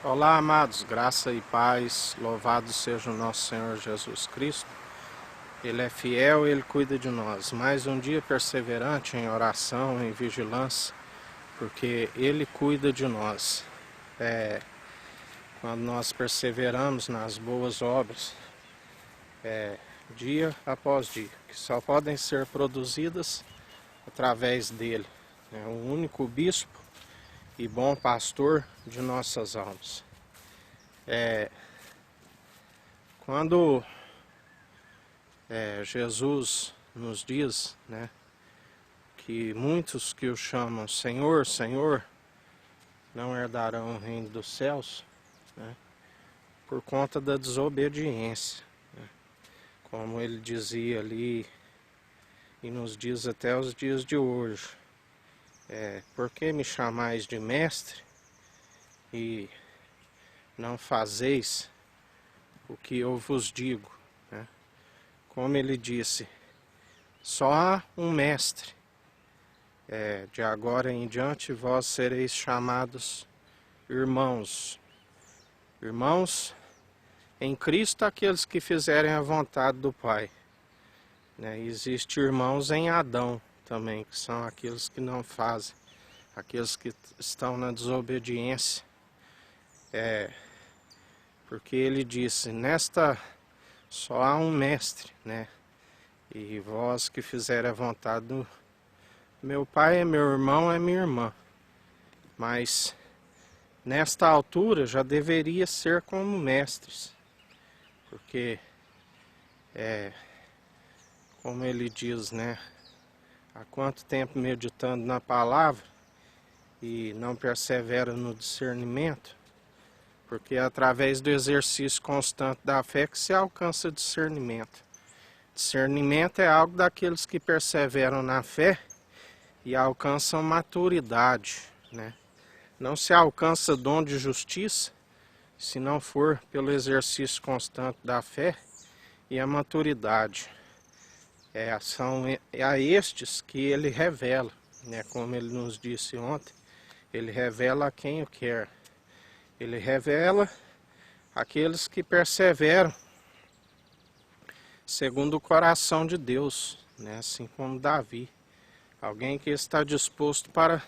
Olá, amados, graça e paz, louvado seja o nosso Senhor Jesus Cristo. Ele é fiel, Ele cuida de nós. Mais um dia perseverante em oração, em vigilância, porque Ele cuida de nós. Quando nós perseveramos nas boas obras, dia após dia, que só podem ser produzidas através dele. É o único bispo e bom pastor de nossas almas. Quando Jesus nos diz, que muitos que o chamam Senhor, Senhor, não herdarão o reino dos céus, por conta da desobediência, como ele dizia ali e nos diz até os dias de hoje. Por que me chamais de mestre e não fazeis o que eu vos digo? Como ele disse, só há um mestre. De agora em diante vós sereis chamados irmãos. Irmãos em Cristo, aqueles que fizerem a vontade do Pai. Existem irmãos em Adão também, que são aqueles que não fazem, aqueles que estão na desobediência. Porque ele disse, só há um mestre, e vós que fizerem a vontade do meu Pai é meu irmão, é minha irmã. Mas nesta altura já deveria ser como mestres, porque como ele diz, há quanto tempo meditando na palavra e não persevera no discernimento, porque é através do exercício constante da fé que se alcança discernimento. Discernimento é algo daqueles que perseveram na fé e alcançam maturidade, Não se alcança dom de justiça se não for pelo exercício constante da fé e a maturidade. São a estes que ele revela, como ele nos disse ontem, ele revela a quem o quer. Ele revela aqueles que perseveram segundo o coração de Deus, assim como Davi. Alguém que está disposto para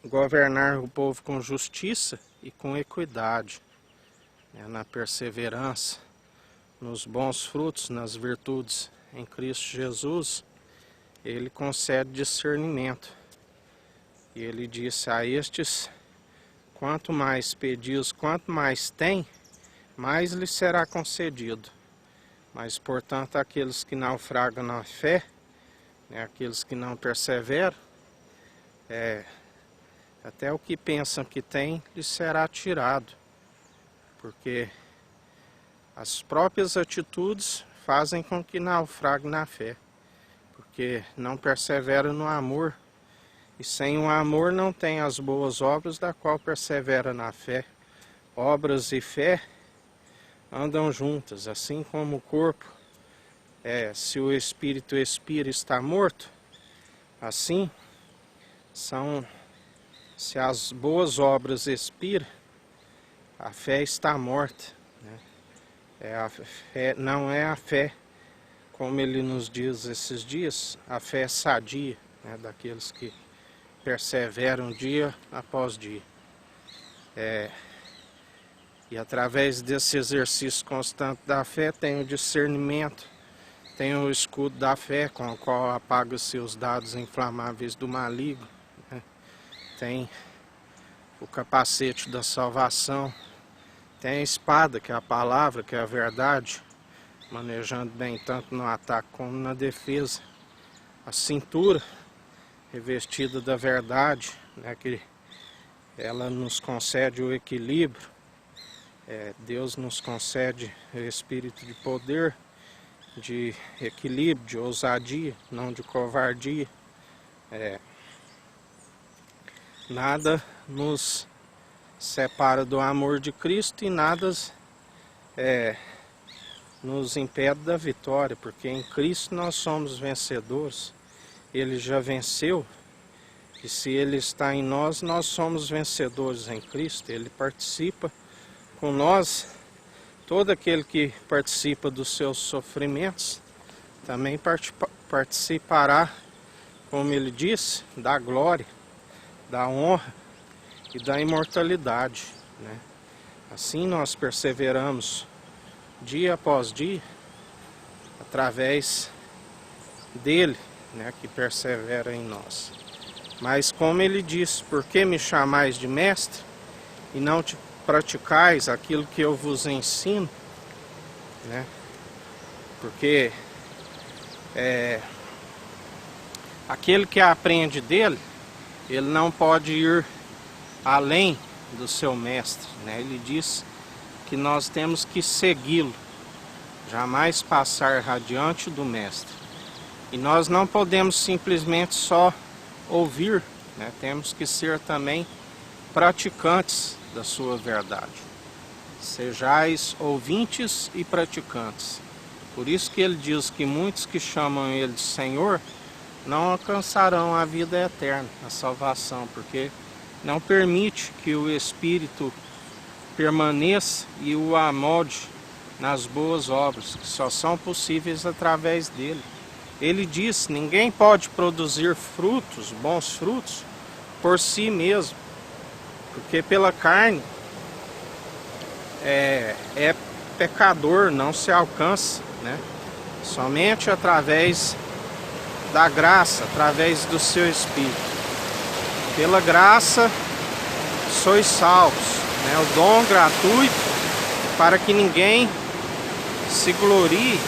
governar o povo com justiça e com equidade, na perseverança, nos bons frutos, nas virtudes em Cristo Jesus. Ele concede discernimento. E ele disse a estes, quanto mais pedis, quanto mais tem, mais lhes será concedido. Mas, portanto, aqueles que naufragam na fé, aqueles que não perseveram, até o que pensam que tem, lhes será tirado. Porque as próprias atitudes fazem com que naufraguem na fé. Porque não perseveram no amor. E sem o amor não tem as boas obras da qual persevera na fé. Obras e fé andam juntas, assim como o corpo, se o espírito expira, está morto, assim se as boas obras expiram, a fé está morta. A fé não é a fé, como ele nos diz esses dias, a fé sadia, daqueles que perseveram dia após dia. E através desse exercício constante da fé tem o discernimento, tem o escudo da fé com o qual apaga-se os dados inflamáveis do maligno, tem o capacete da salvação, tem a espada, que é a palavra, que é a verdade, manejando bem tanto no ataque como na defesa, a cintura revestida da verdade, que ela nos concede o equilíbrio. Deus nos concede o espírito de poder, de equilíbrio, de ousadia, não de covardia. Nada nos separa do amor de Cristo e nada nos impede da vitória, porque em Cristo nós somos vencedores. Ele já venceu que se Ele está em nós, nós somos vencedores em Cristo. Ele participa com nós. Todo aquele que participa dos seus sofrimentos também participará, como ele disse, da glória, da honra e da imortalidade, né? Assim nós perseveramos dia após dia, através dele, né, que persevera em nós. Mas como ele disse, por que me chamais de mestre e não te praticais aquilo que eu vos ensino, né? Porque aquele que aprende dele, ele não pode ir além do seu mestre, né? Ele diz que nós temos que segui-lo, jamais passar adiante do mestre. E nós não podemos simplesmente só ouvir, né? Temos que ser também praticantes da sua verdade. Sejais ouvintes e praticantes. Por isso que ele diz que muitos que chamam ele de Senhor não alcançarão a vida eterna, a salvação, porque não permite que o Espírito permaneça e o amolde nas boas obras, que só são possíveis através dele. Ele diz, ninguém pode produzir frutos, bons frutos, por si mesmo, porque pela carne é pecador, não se alcança, né? Somente através da graça, através do seu Espírito. Pela graça sois salvos, né? O dom gratuito para que ninguém se glorie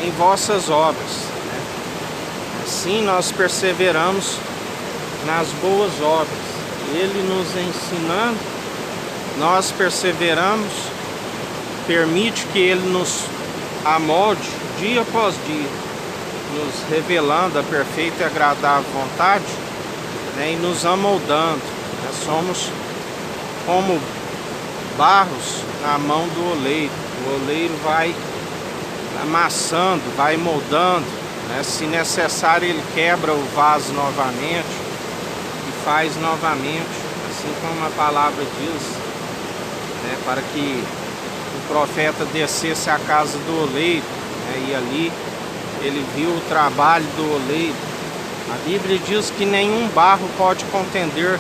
em vossas obras, né? Assim nós perseveramos nas boas obras. Ele nos ensinando, nós perseveramos, permite que Ele nos amolde dia após dia, nos revelando a perfeita e agradável vontade, né, e nos amoldando, né? Somos como barros na mão do oleiro. O oleiro vai amassando, vai moldando, né? Se necessário ele quebra o vaso novamente e faz novamente, assim como a palavra diz, né? Para que o profeta descesse à casa do oleiro, né? E ali ele viu o trabalho do oleiro. A Bíblia diz que nenhum barro pode contender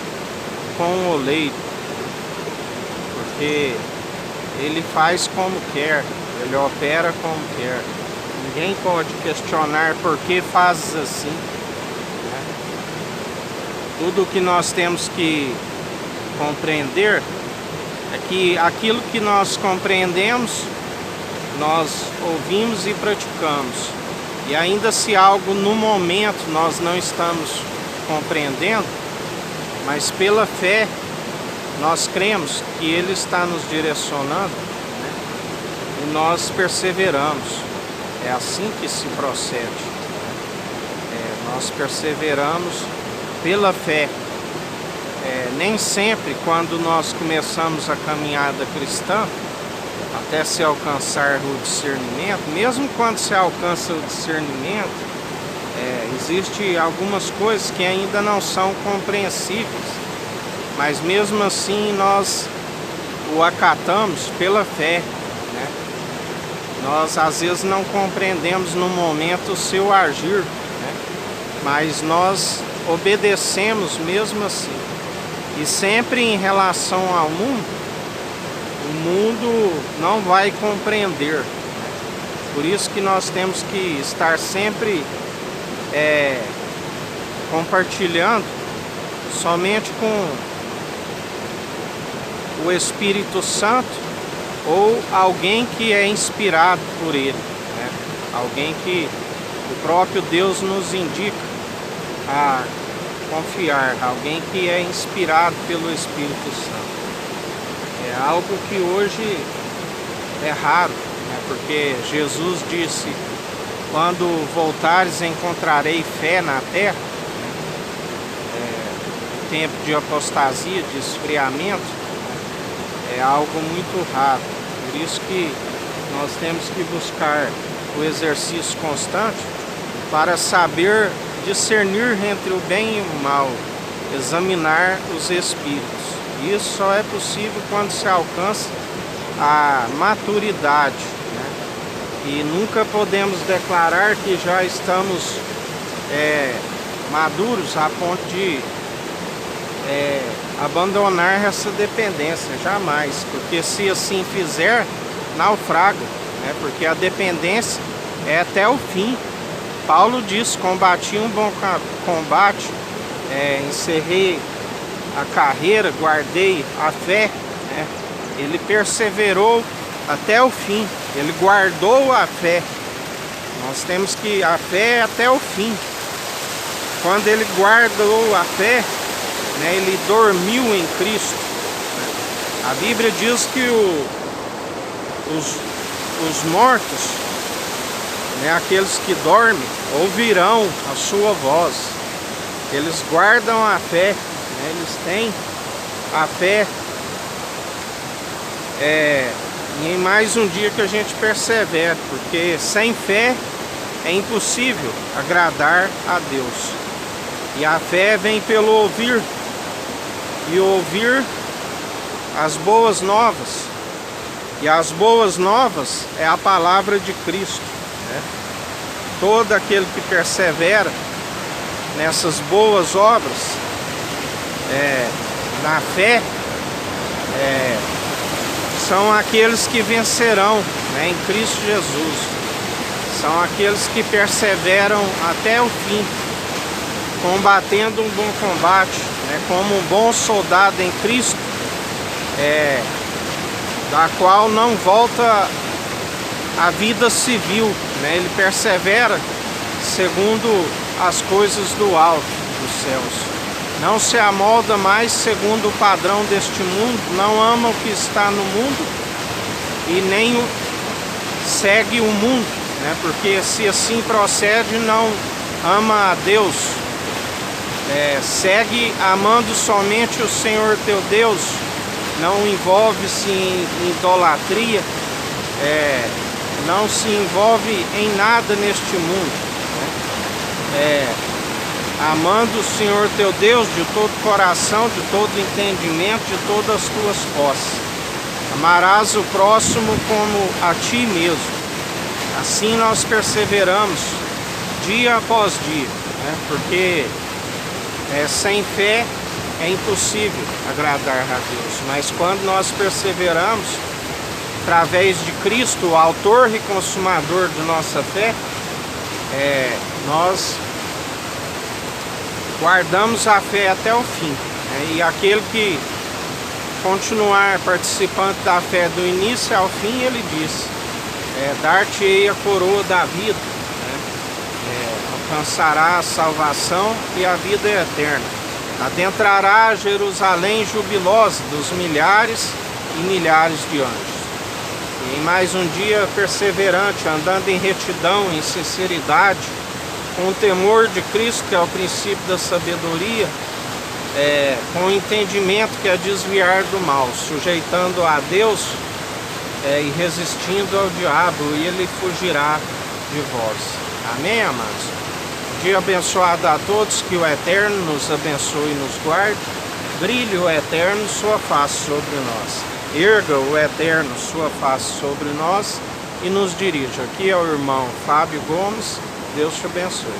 com o oleiro, porque ele faz como quer, ele opera como quer. Ninguém pode questionar por que fazes assim, né? Tudo o que nós temos que compreender é que aquilo que nós compreendemos, nós ouvimos e praticamos. E ainda se algo no momento nós não estamos compreendendo, mas pela fé nós cremos que Ele está nos direcionando, né? E nós perseveramos. É assim que se procede. Nós perseveramos pela fé. Nem sempre quando nós começamos a caminhada cristã, até se alcançar o discernimento, mesmo quando se alcança o discernimento, existe algumas coisas que ainda não são compreensíveis, mas mesmo assim nós o acatamos pela fé, né? Nós às vezes não compreendemos no momento o seu agir, né? Mas nós obedecemos mesmo assim. E sempre em relação ao mundo, o mundo não vai compreender, né? Por isso que nós temos que estar sempre compartilhando somente com o Espírito Santo ou alguém que é inspirado por ele, né? Alguém que o próprio Deus nos indica a confiar, alguém que é inspirado pelo Espírito Santo. É algo que hoje é raro, né? Porque Jesus disse, quando voltares encontrarei fé na terra, né? Tempo de apostasia, de esfriamento, é algo muito raro. Por isso que nós temos que buscar o exercício constante para saber discernir entre o bem e o mal, examinar os espíritos. Isso só é possível quando se alcança a maturidade, né? E nunca podemos declarar que já estamos maduros a ponto de abandonar essa dependência, jamais, porque se assim fizer, naufraga, né? Porque a dependência é até o fim. Paulo diz: combati um bom combate, encerrei a carreira, guardei a fé, né? Ele perseverou até o fim, ele guardou a fé. Nós temos que a fé até o fim. Quando ele guardou a fé, né, ele dormiu em Cristo. A Bíblia diz que os mortos, né, aqueles que dormem, ouvirão a sua voz. Eles guardam a fé, né, eles têm a fé. Em mais um dia que a gente persevera, porque sem fé é impossível agradar a Deus. E a fé vem pelo ouvir, e ouvir as boas novas. E as boas novas é a palavra de Cristo, né? Todo aquele que persevera nessas boas obras, na fé, são aqueles que vencerão, né, em Cristo Jesus. São aqueles que perseveram até o fim, combatendo um bom combate, né, como um bom soldado em Cristo, da qual não volta à vida civil, né? Ele persevera segundo as coisas do alto, dos céus. Não se amolda mais segundo o padrão deste mundo, não ama o que está no mundo e nem segue o mundo, né? Porque se assim procede, não ama a Deus. Segue amando somente o Senhor teu Deus, não envolve-se em idolatria, não se envolve em nada neste mundo, né? Amando o Senhor teu Deus de todo coração, de todo entendimento, de todas as tuas posses. Amarás o próximo como a ti mesmo. Assim nós perseveramos dia após dia, né? Porque sem fé é impossível agradar a Deus. Mas quando nós perseveramos, através de Cristo, o autor e consumador de nossa fé, nós guardamos a fé até o fim, né? E aquele que continuar participando da fé do início ao fim, ele diz: dar-te-ei a coroa da vida, né? Alcançará a salvação e a vida é eterna. Adentrará a Jerusalém jubilosa dos milhares e milhares de anjos. E em mais um dia perseverante, andando em retidão, em sinceridade, com o temor de Cristo, que é o princípio da sabedoria, com o entendimento, que é desviar do mal, sujeitando a Deus e resistindo ao diabo, e ele fugirá de vós. Amém, amados? Dia abençoado a todos, que o Eterno nos abençoe e nos guarde. Brilhe o Eterno sua face sobre nós. Erga o Eterno sua face sobre nós e nos dirija. Aqui é o irmão Fábio Gomes. Deus te abençoe.